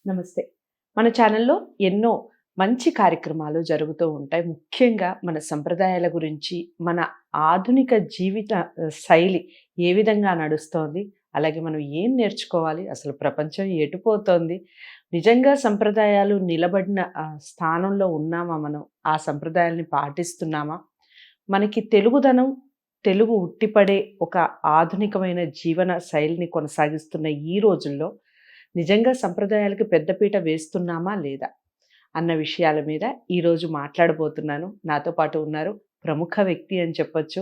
నమస్తే. మన ఛానల్‌లో ఎన్నో మంచి కార్యక్రమాలు జరుగుతూ ఉంటాయి. ముఖ్యంగా మన సంప్రదాయాల గురించి, మన ఆధునిక జీవిత శైలి ఏ విధంగా నడుస్తోంది, అలాగే మనం ఏం నేర్చుకోవాలి, అసలు ప్రపంచం ఎటుపోతోంది, నిజంగా సంప్రదాయాలు నిలబడిన స్థానంలో ఉన్నామా మనం? ఆ సంప్రదాయాల్ని పాటిస్తున్నామా? మనకి తెలుగుదనం, తెలుగు ఉట్టిపడే ఒక ఆధునికమైన జీవన శైలిని కొనసాగిస్తున్న ఈ రోజుల్లో నిజంగా సంప్రదాయాలకి పెద్దపీట వేస్తున్నామా లేదా అన్న విషయాల మీద ఈరోజు మాట్లాడబోతున్నాను. నాతో పాటు ఉన్నారు ప్రముఖ వ్యక్తి అని చెప్పొచ్చు.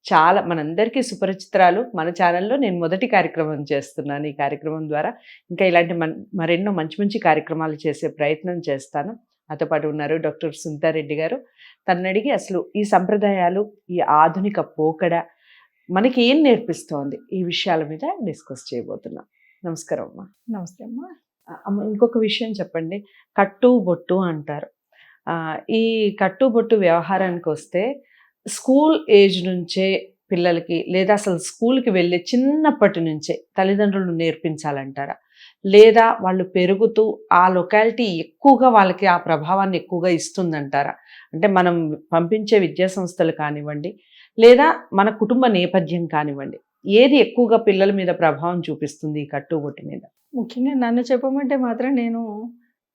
చాలా మనందరికీ సుపరిచితురాలు. మన ఛానల్లో నేను మొదటి కార్యక్రమం చేస్తున్నాను. ఈ కార్యక్రమం ద్వారా ఇంకా ఇలాంటి మరెన్నో మంచి మంచి కార్యక్రమాలు చేసే ప్రయత్నం చేస్తాను. నాతో పాటు ఉన్నారు డాక్టర్ సునీతారెడ్డి గారు. తనడిగి అసలు ఈ సంప్రదాయాలు, ఈ ఆధునిక పోకడ మనకి ఏం నేర్పిస్తోంది, ఈ విషయాల మీద డిస్కస్ చేయబోతున్నాం. నమస్కారం అమ్మా. నమస్తే అమ్మా. అమ్మ, ఇంకొక విషయం చెప్పండి. కట్టు బొట్టు అంటారు. ఈ కట్టు బొట్టు వ్యవహారానికి వస్తే స్కూల్ ఏజ్ నుంచే పిల్లలకి, లేదా అసలు స్కూల్కి వెళ్ళే చిన్నప్పటి నుంచే తల్లిదండ్రులు నేర్పించాలంటారా, లేదా వాళ్ళు పెరుగుతూ ఆ లొకాలిటీ ఎక్కువగా వాళ్ళకి ఆ ప్రభావాన్ని ఎక్కువగా ఇస్తుందంటారా? అంటే మనం పంపించే విద్యా సంస్థలు కానివ్వండి, లేదా మన కుటుంబ నేపథ్యం కానివ్వండి, ఏది ఎక్కువగా పిల్లల మీద ప్రభావం చూపిస్తుంది ఈ కట్టుబొట్టు మీద? ముఖ్యంగా నన్ను చెప్పమంటే మాత్రం నేను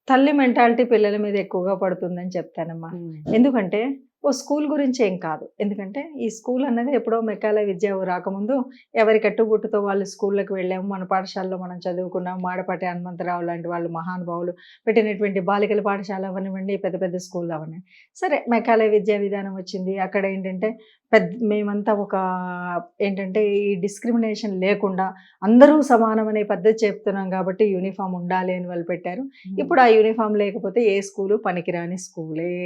తల్లి మెంటాలిటీ పిల్లల మీద ఎక్కువగా పడుతుందని చెప్తానమ్మా. ఎందుకంటే స్కూల్ గురించి ఏం కాదు. ఎందుకంటే ఈ స్కూల్ అన్నది ఎప్పుడో మెకాలే విద్య రాకముందు ఎవరి కట్టుబొట్టుతో వాళ్ళు స్కూళ్ళకి వెళ్ళాము. మన పాఠశాలలో మనం చదువుకున్నాం. మాడపాటి హనుమంతరావు లాంటి వాళ్ళు మహానుభావులు పెట్టినటువంటి బాలికల పాఠశాల అవనివ్వండి, పెద్ద పెద్ద స్కూల్ అవన్నీ. సరే, మెకాలే విద్యా విధానం వచ్చింది. అక్కడ ఏంటంటే మేమంతా ఒక ఏంటంటే ఈ డిస్క్రిమినేషన్ లేకుండా అందరూ సమానం అనే పద్ధతి చెప్తున్నాం కాబట్టి యూనిఫామ్ ఉండాలి అని వాళ్ళు పెట్టారు. ఇప్పుడు ఆ యూనిఫామ్ లేకపోతే ఏ స్కూలు పనికిరాని స్కూలే.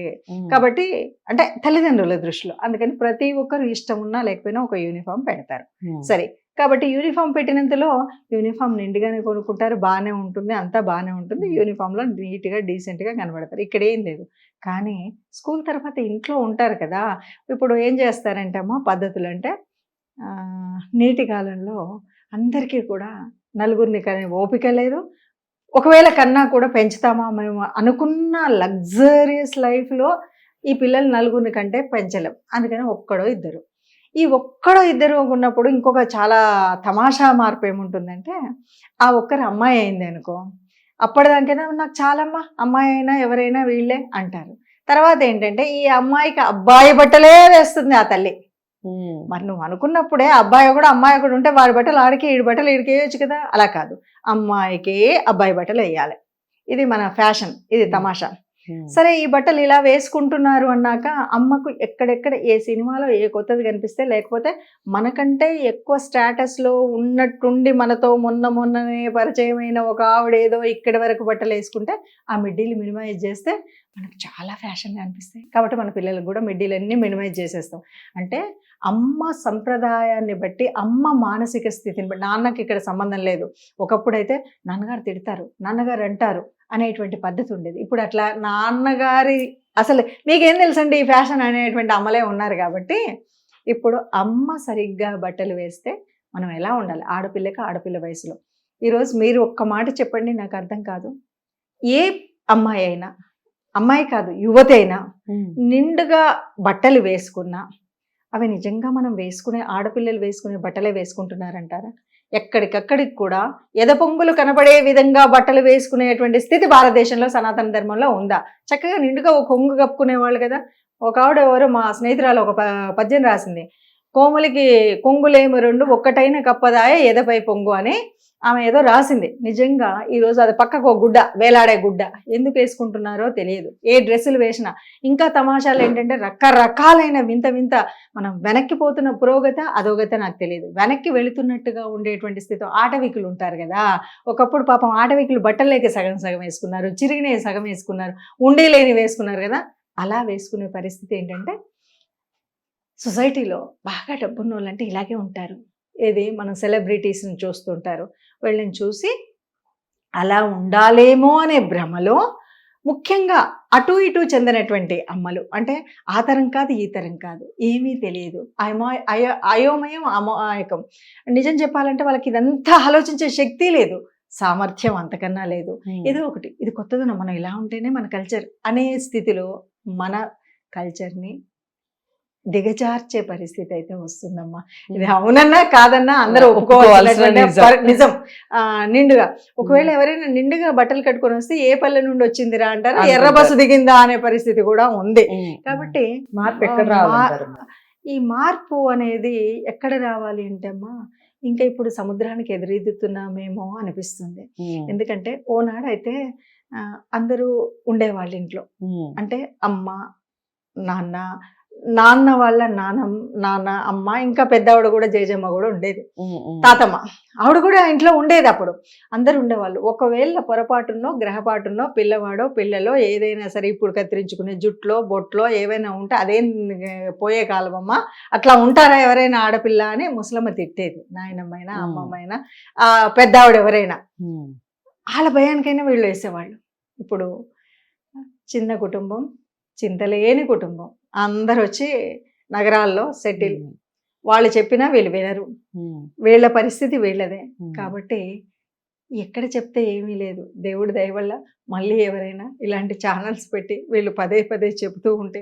కాబట్టి అంటే తల్లిదండ్రుల దృష్టిలో అందుకని ప్రతి ఒక్కరు ఇష్టం ఉన్నా లేకపోయినా ఒక యూనిఫామ్ పెడతారు. సరే, కాబట్టి యూనిఫామ్ పెట్టినంతలో యూనిఫామ్ నిండుగానే కొనుక్కుంటారు, బాగానే ఉంటుంది, అంతా బాగానే ఉంటుంది. యూనిఫామ్లో నీట్గా డీసెంట్గా కనబడతారు. ఇక్కడ ఏం లేదు. కానీ స్కూల్ తర్వాత ఇంట్లో ఉంటారు కదా. ఇప్పుడు ఏం చేస్తారంటే అమ్మ పద్ధతులు అంటే నీటి కాలంలో అందరికీ కూడా నలుగురిని కానీ ఓపిక లేదు. ఒకవేళ కన్నా కూడా పెంచుతామా మేము అనుకున్న లగ్జరియస్ లైఫ్లో ఈ పిల్లలు నలుగురిని కంటే పెంచలేం. అందుకని ఒక్కడో ఇద్దరు. ఈ ఒక్కడో ఇద్దరు ఉన్నప్పుడు ఇంకొక చాలా తమాషా మార్పు ఏముంటుందంటే, ఆ ఒక్కరు అమ్మాయి అయింది అనుకో, అప్పటిదాకైనా నాకు చాలమ్మా, అమ్మాయి అయినా ఎవరైనా వీళ్ళే అంటారు. తర్వాత ఏంటంటే ఈ అమ్మాయికి అబ్బాయి బట్టలే వేస్తుంది ఆ తల్లి. మరి నువ్వు అనుకున్నప్పుడే అబ్బాయి కూడా అమ్మాయి కూడా ఉంటే వాడి బట్టలు ఆడికి, ఈడి బట్టలు ఈడికి వేయచ్చు కదా. అలా కాదు, అమ్మాయికి అబ్బాయి బట్టలు వేయాలి. ఇది మన ఫ్యాషన్, ఇది తమాషా. సరే, ఈ బట్టలు ఇలా వేసుకుంటున్నారు అన్నాక అమ్మకు ఎక్కడెక్కడ ఏ సినిమాలో ఏ కొత్తది కనిపిస్తే, లేకపోతే మనకంటే ఎక్కువ స్టేటస్లో ఉన్నట్టుండి మనతో మొన్ననే పరిచయమైన ఒక ఆవిడ ఏదో ఇక్కడి వరకు బట్టలు వేసుకుంటే ఆ మిడ్డీలు మినిమైజ్ చేస్తే మనకు చాలా ఫ్యాషన్గా అనిపిస్తాయి. కాబట్టి మన పిల్లలకు కూడా మిడ్డీలన్నీ మినిమైజ్ చేసేస్తాం. అంటే అమ్మ సంప్రదాయాన్ని బట్టి, అమ్మ మానసిక స్థితిని బట్టి, నాన్నకి ఇక్కడ సంబంధం లేదు. ఒకప్పుడైతే నాన్నగారు తిడతారు, నాన్నగారు అంటారు అనేటువంటి పద్ధతి ఉండేది. ఇప్పుడు అట్లా నాన్నగారి అసలు మీకేం తెలుసండి ఈ ఫ్యాషన్ అనేటువంటి అమ్మలే ఉన్నారు. కాబట్టి ఇప్పుడు అమ్మ సరిగ్గా బట్టలు వేస్తే మనం ఎలా ఉండాలి ఆడపిల్లకి, ఆడపిల్ల వయసులో. ఈరోజు మీరు ఒక్క మాట చెప్పండి, నాకు అర్థం కాదు. ఏ అమ్మాయి అయినా, అమ్మాయి కాదు యువతి అయినా నిండుగా బట్టలు వేసుకున్నా అవి నిజంగా మనం వేసుకునే ఆడపిల్లలు వేసుకునే బట్టలే వేసుకుంటున్నారంటారా? ఎక్కడికక్కడికి కూడా ఎదపొంగులు కనబడే విధంగా బట్టలు వేసుకునేటువంటి స్థితి భారతదేశంలో సనాతన ధర్మంలో ఉందా? చక్కగా నిండుగా ఒక కొంగు కప్పుకునేవాళ్ళు కదా. ఒక ఆవిడ ఎవరు మా స్నేహితురాలు ఒక పద్యం రాసింది, కోమలికి కొంగులేమి రెండు ఒక్కటైన కప్పదాయ ఎదపై పొంగు అని ఆమె ఏదో రాసింది. నిజంగా ఈరోజు అది పక్కకు ఒక గుడ్డ, వేలాడే గుడ్డ ఎందుకు వేసుకుంటున్నారో తెలియదు. ఏ డ్రెస్సులు వేసినా. ఇంకా తమాషాలు ఏంటంటే రకరకాలైన వింత వింత మనం వెనక్కిపోతున్న పురోగత అధోగత నాకు తెలియదు. వెనక్కి వెళుతున్నట్టుగా ఉండేటువంటి స్థితి. ఆటవికులు ఉంటారు కదా, ఒకప్పుడు పాపం ఆటవికులు బట్టలేక సగం సగం వేసుకున్నారు, చిరిగినవి సగం వేసుకున్నారు, ఉండేలేని వేసుకున్నారు కదా. అలా వేసుకునే పరిస్థితి ఏంటంటే సొసైటీలో బాగా డబ్బున్న వాళ్ళంటే ఇలాగే ఉంటారు. ఏది మనం సెలబ్రిటీస్ని చూస్తుంటారు, వీళ్ళని చూసి అలా ఉండాలేమో అనే భ్రమలో ముఖ్యంగా అటు ఇటు చెందినటువంటి అమ్మలు, అంటే ఆ తరం కాదు ఈ తరం కాదు, ఏమీ తెలియదు, అయోమయం అమాయకం. నిజం చెప్పాలంటే వాళ్ళకి ఇదంతా ఆలోచించే శక్తి లేదు. సామర్థ్యం అంతకన్నా లేదు. ఏదో ఒకటి ఇది కొత్తదనం, మనం ఇలా ఉంటేనే మన కల్చర్ అనే స్థితిలో మన కల్చర్ని దిగజార్చే పరిస్థితి అయితే వస్తుందమ్మా. ఇది అవునన్నా కాదన్నా అందరూ ఒప్పుకోవాల్సినటువంటి నిజం. నిండుగా ఒకవేళ ఎవరైనా నిండుగా బట్టలు కట్టుకొని వస్తే ఏ పల్లె నుండి వచ్చిందిరా అంటారు, ఎర్ర బస్సు దిగిందా అనే పరిస్థితి కూడా ఉంది. కాబట్టి ఈ మార్పు అనేది ఎక్కడ రావాలి అంటే అమ్మా, ఇంకా ఇప్పుడు సముద్రానికి ఎదురెదుతున్నామేమో అనిపిస్తుంది. ఎందుకంటే ఓనాడైతే అందరూ ఉండేవాళ్ళు ఇంట్లో, అంటే అమ్మ నాన్న వాళ్ళ నాన్న అమ్మ, ఇంకా పెద్దవాడు కూడా జేజమ్మ కూడా ఉండేది, తాతమ్మ ఆవిడ కూడా ఇంట్లో ఉండేది. అప్పుడు అందరు ఉండేవాళ్ళు. ఒకవేళ పొరపాటునో గ్రహపాటునో పిల్లవాడో పిల్లలో ఏదైనా సరే, ఇప్పుడు కత్తిరించుకునే జుట్లో బొట్లో ఏవైనా ఉంటే అదేం పోయే కాలమమ్మ, అట్లా ఉంటారా ఎవరైనా ఆడపిల్ల అని ముసలమ్మ తిట్టేది. నాయనమ్మైనా అమ్మమ్మైనా పెద్దవాడు ఎవరైనా వాళ్ళ భయానికైనా వీళ్ళు వేసేవాళ్ళు. ఇప్పుడు చిన్న కుటుంబం, చింతలేని కుటుంబం, అందరు వచ్చి నగరాల్లో సెటిల్. వాళ్ళు చెప్పినా వీళ్ళు వినరు, వీళ్ళ పరిస్థితి వీళ్ళదే. కాబట్టి ఎక్కడ చెప్తే ఏమీ లేదు. దేవుడి దయ వల్ల మళ్ళీ ఎవరైనా ఇలాంటి ఛానల్స్ పెట్టి వీళ్ళు పదే పదే చెబుతూ ఉంటే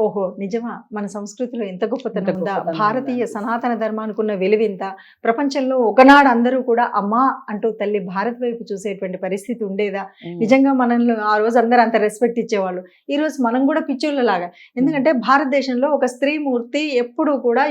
ఓహో నిజమా, మన సంస్కృతిలో ఎంత గొప్పతనం ఉందా, భారతీయ సనాతన ధర్మానికి ఉన్న విలువింత, ప్రపంచంలో ఒకనాడు అందరూ కూడా అమ్మా అంటూ తల్లి భారత్ వైపు చూసేటువంటి పరిస్థితి ఉండేదా, నిజంగా మనల్ని ఆ రోజు అందరూ అంత రెస్పెక్ట్ ఇచ్చేవాళ్ళు. ఈ రోజు మనం కూడా పిచ్చోళ్ళలాగా, ఎందుకంటే భారతదేశంలో ఒక స్త్రీ మూర్తి ఎప్పుడు కూడా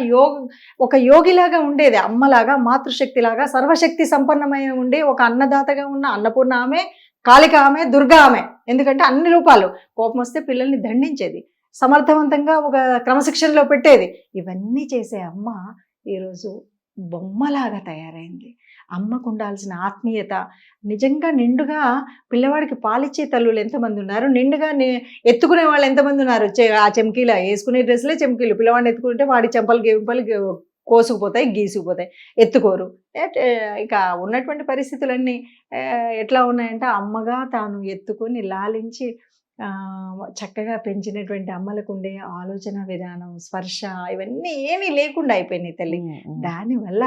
ఒక యోగిలాగా ఉండేది, అమ్మలాగా మాతృశక్తిలాగా సర్వశక్తి సంపన్నమైన ఉండే ఒక అన్నదాతగా ఉన్న అన్నపూర్ణ ఆమె, కాళిక ఆమె, దుర్గా ఆమె. ఎందుకంటే అన్ని రూపాలు, కోపం వస్తే పిల్లల్ని దండించేది, సమర్థవంతంగా ఒక క్రమశిక్షణలో పెట్టేది. ఇవన్నీ చేసే అమ్మ ఈరోజు బొమ్మలాగా తయారైంది. అమ్మకు ఉండాల్సిన ఆత్మీయత, నిజంగా నిండుగా పిల్లవాడికి పాలిచ్చే తల్లులు ఎంతమంది ఉన్నారు, నిండుగా ఎత్తుకునే వాళ్ళు ఎంతమంది ఉన్నారు. ఆ చెంకీల వేసుకునే డ్రెస్లే చెంకీలు, పిల్లవాడిని ఎత్తుకుంటే వాడి చెంపలు గేంపలు కోసుకుపోతాయి, గీసుకుపోతాయి, ఎత్తుకోరు. ఇక ఉన్నటువంటి పరిస్థితులన్నీ ఎట్లా ఉన్నాయంటే, అమ్మగా తాను ఎత్తుకొని లాలించి చక్కగా పెంచినటువంటి అమ్మలకు ఉండే ఆలోచన విధానం, స్పర్శ, ఇవన్నీ ఏమీ లేకుండా అయిపోయినాయి తల్లి. దానివల్ల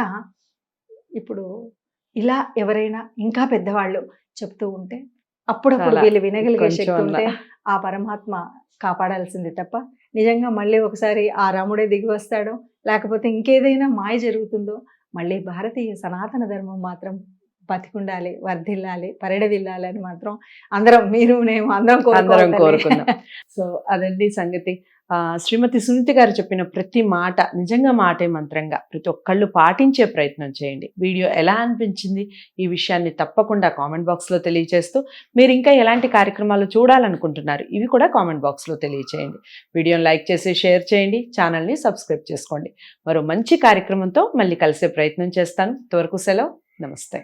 ఇప్పుడు ఇలా ఎవరైనా ఇంకా పెద్దవాళ్ళు చెప్తూ ఉంటే అప్పుడప్పుడు వీళ్ళు వినగలిగే శక్తి ఉంటే ఆ పరమాత్మ కాపాడాల్సింది తప్ప, నిజంగా మళ్ళీ ఒకసారి ఆ రాముడే దిగి వస్తాడో, లేకపోతే ఇంకేదైనా మాయ జరుగుతుందో, మళ్ళీ భారతీయ సనాతన ధర్మం మాత్రం బతికుండాలి, వర్ధిల్లాలి, పరిడవిల్లాలి అని మాత్రం అందరం, మీరు నేను అందరం కోరుకున్నాం. సో అదండి సంగతి. శ్రీమతి సునీత గారు చెప్పిన ప్రతి మాట నిజంగా మాటే మంత్రంగా ప్రతి ఒక్కళ్ళు పాటించే ప్రయత్నం చేయండి. వీడియో ఎలా అనిపించింది ఈ విషయాన్ని తప్పకుండా కామెంట్ బాక్స్లో తెలియజేస్తూ, మీరు ఇంకా ఎలాంటి కార్యక్రమాలు చూడాలనుకుంటున్నారు ఇవి కూడా కామెంట్ బాక్స్లో తెలియజేయండి. వీడియోని లైక్ చేసి షేర్ చేయండి, ఛానల్ని సబ్స్క్రైబ్ చేసుకోండి. మరో మంచి కార్యక్రమంతో మళ్ళీ కలిసే ప్రయత్నం చేస్తాను. ఇంతవరకు సెలవు, నమస్తే.